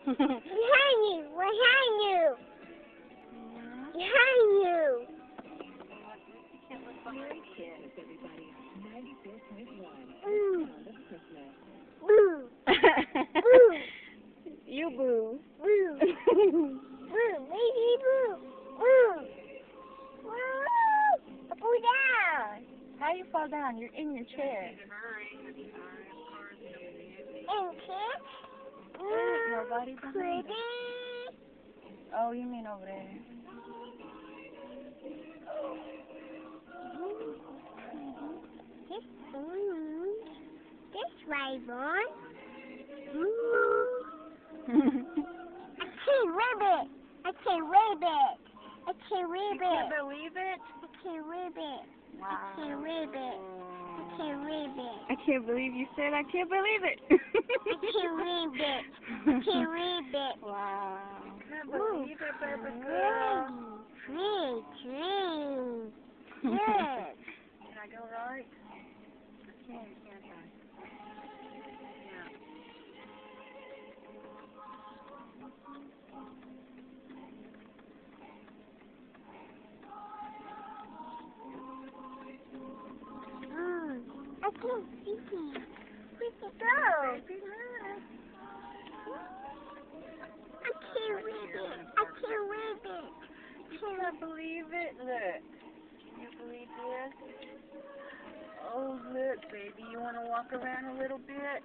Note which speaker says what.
Speaker 1: Behind you! Behind you! Behind you! Boo! Boo! Boo!
Speaker 2: You boo.
Speaker 1: Boo! Boo! Baby boo! Boo! Woo! Go down!
Speaker 2: How you fall down? You're in your chair.
Speaker 1: And kiss?
Speaker 2: Nobody behind
Speaker 1: Pretty!
Speaker 2: us. Oh, you mean over there.
Speaker 1: This one. This right one. I can't rib it. I can't rib it. I can't rib
Speaker 2: You can't
Speaker 1: it.
Speaker 2: believe it?
Speaker 1: I can't rib it. I
Speaker 2: Wow.
Speaker 1: can't rib it. I can't rib it.
Speaker 2: I can't believe you said I can't believe it.
Speaker 1: I can't rib it. I can't rib it.
Speaker 2: Wow. Can't
Speaker 1: Ooh.
Speaker 2: believe it, baby girl.
Speaker 1: Pretty. Good.
Speaker 2: Can I go right? I can't I? Yeah.
Speaker 1: I can't see him. Where'd he go? I can't read it. I can't read it.
Speaker 2: You can't believe it? Look. Can you believe this? Oh, look, baby. You want to walk around a little bit?